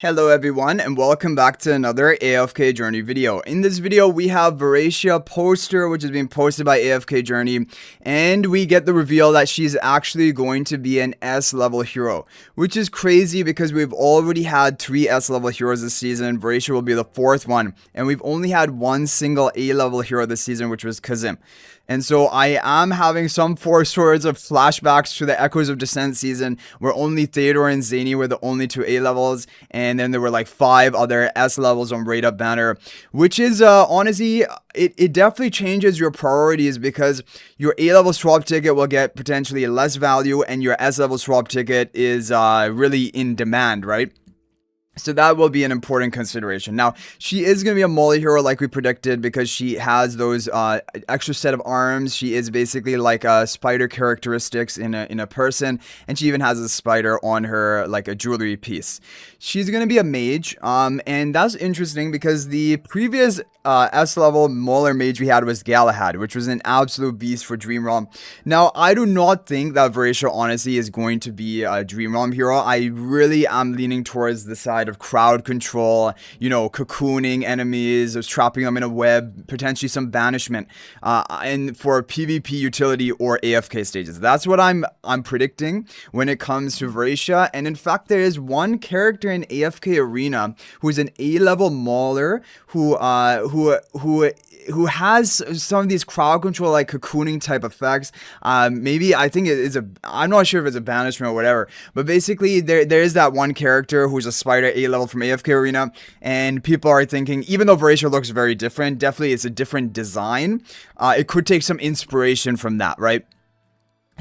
Hello everyone and welcome back to another AFK Journey video. In this video we have Voracia poster which is being posted by AFK Journey, and we get the reveal that she's actually going to be an S level hero, which is crazy because we've already had 3 S level heroes this season. Voracia will be the 4th one, and we've only had one single A level hero this season, which was Kazim. And so I am having some sorts of flashbacks to the Echoes of Descent season where only Theodore and Zany were the only 2 A levels, and then there were like 5 other S levels on Raid Up Banner, which is honestly, it definitely changes your priorities because your A level swap ticket will get potentially less value and your S level swap ticket is really in demand, right? So that will be an important consideration. Now, she is going to be a Molly hero like we predicted because she has those extra set of arms. She is basically like spider characteristics in a person, and she even has a spider on her, like a jewelry piece. She's going to be a mage, and that's interesting because the previous S level Mauler mage we had was Galahad, which was an absolute beast for Dream Realm. Now, I do not think that Voracia honestly is going to be a Dream Realm hero. I really am leaning towards the side of crowd control, you know, cocooning enemies, or trapping them in a web, potentially some banishment, and for PvP utility or AFK stages. That's what I'm predicting when it comes to Voracia. And in fact, there is one character in AFK Arena who is an A-level Mauler who has some of these crowd control, like cocooning type effects. Maybe I think it is I'm not sure if it's a banishment or whatever, but basically there is that one character who's a spider A level from AFK Arena, and people are thinking, even though Voracia looks very different, definitely it's a different design, it could take some inspiration from that, right?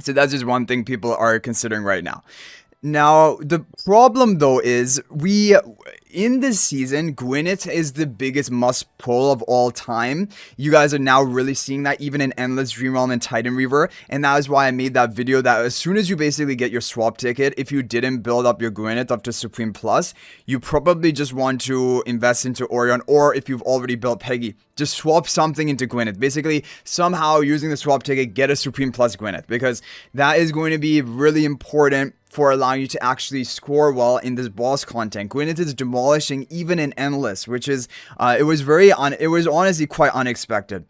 So that's just one thing people are considering right now. Now, the problem though is in this season, Gwyneth is the biggest must pull of all time. You guys are now really seeing that even in Endless Dream Realm and Titan Reaver, and that is why I made that video that as soon as you basically get your swap ticket, if you didn't build up your Gwyneth up to Supreme Plus, you probably just want to invest into Orion, or if you've already built Peggy, just swap something into Gwyneth. Basically, somehow using the swap ticket, get a Supreme Plus Gwyneth, because that is going to be really important for allowing you to actually score well in this boss content. Gwyneth is demolishing even in Endless, which is, it was honestly quite unexpected.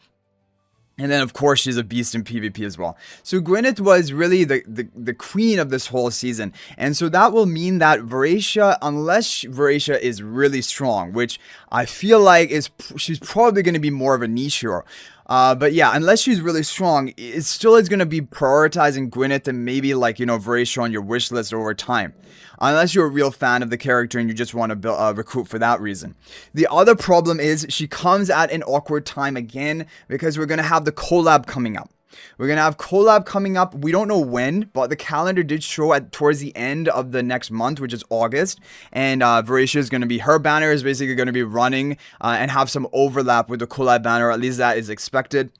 And then, of course, she's a beast in PvP as well. So Gwyneth was really the queen of this whole season. And so that will mean that Voracia, unless Voracia is really strong, which I feel like she's probably going to be more of a niche hero. But yeah, unless she's really strong, it still is going to be prioritizing Gwyneth and maybe, like, you know, Voracia on your wish list over time. Unless you're a real fan of the character and you just want to recruit for that reason. The other problem is she comes at an awkward time again because we're going to have the collab coming up. We're going to have collab coming up. We don't know when, but the calendar did show towards the end of the next month, which is August. And Voracia is going to be, her banner is basically going to be running and have some overlap with the collab banner. At least that is expected.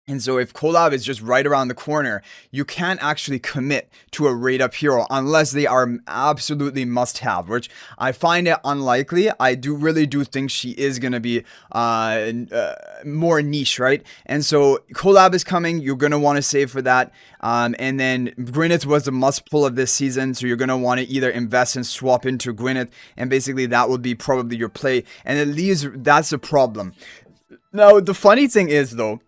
And so if collab is just right around the corner, you can't actually commit to a raid up hero unless they are absolutely must have, which I find it unlikely. I really do think she is going to be more niche, right? And so collab is coming. You're going to want to save for that. And then Gwyneth was the must pull of this season. So you're going to want to either invest and swap into Gwyneth. And basically that would be probably your play. And it leaves, that's the problem. Now, the funny thing is though,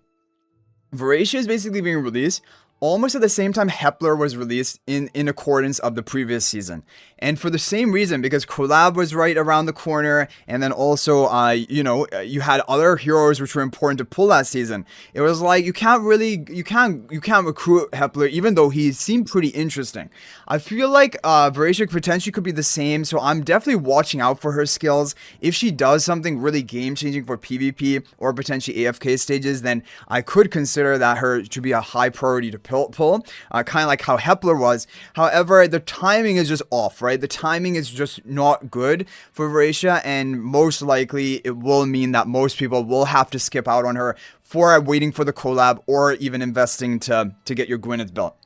Voracia is basically being released almost at the same time Hepler was released in accordance of the previous season. And for the same reason, because collab was right around the corner, and then also, you know, you had other heroes which were important to pull that season. It was like, you can't recruit Hepler, even though he seemed pretty interesting. I feel like Voracia potentially could be the same, so I'm definitely watching out for her skills. If she does something really game-changing for PvP or potentially AFK stages, then I could consider that her to be a high priority to pull, kind of like how Hepler was. However, the timing is just off, right? The timing is just not good for Voracia, and most likely it will mean that most people will have to skip out on her for waiting for the collab or even investing to get your Gwyneth built.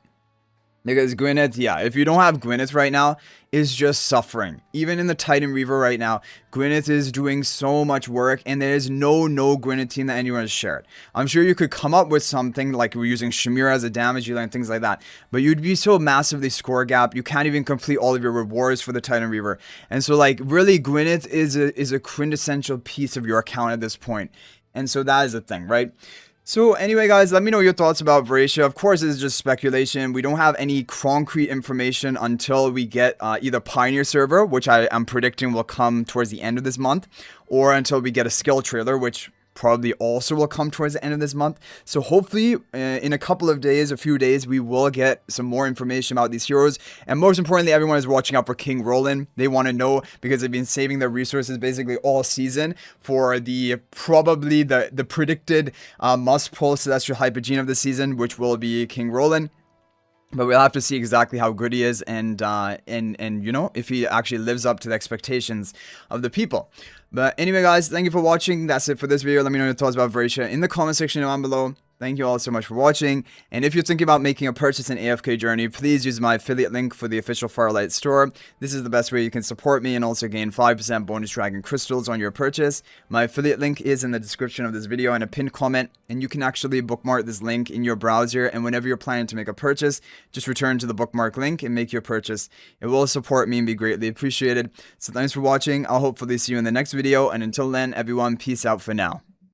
Because Gwyneth, yeah, if you don't have Gwyneth right now, is just suffering. Even in the Titan Reaver right now, Gwyneth is doing so much work, and there is no Gwyneth team that anyone has shared. I'm sure you could come up with something like we're using Shamira as a damage dealer and things like that, but you'd be so massively score gap, you can't even complete all of your rewards for the Titan Reaver. And so, like, really, Gwyneth is a quintessential piece of your account at this point. And so that is the thing, right? So anyway, guys, let me know your thoughts about Voracia. Of course, this is just speculation. We don't have any concrete information until we get either Pioneer server, which I am predicting will come towards the end of this month, or until we get a skill trailer, which probably also will come towards the end of this month. So hopefully in a couple of days, a few days, we will get some more information about these heroes. And most importantly, everyone is watching out for King Roland. They want to know because they've been saving their resources basically all season for the probably the predicted must pull Celestial Hypergene of the season, which will be King Roland. But we'll have to see exactly how good he is and you know, if he actually lives up to the expectations of the people. But anyway, guys, thank you for watching. That's it for this video. Let me know your thoughts about Voracia in the comment section down below. Thank you all so much for watching. And if you're thinking about making a purchase in AFK Journey, please use my affiliate link for the official Firelight store. This is the best way you can support me and also gain 5% bonus dragon crystals on your purchase. My affiliate link is in the description of this video and a pinned comment. And you can actually bookmark this link in your browser. And whenever you're planning to make a purchase, just return to the bookmark link and make your purchase. It will support me and be greatly appreciated. So thanks for watching. I'll hopefully see you in the next video. And until then, everyone, peace out for now.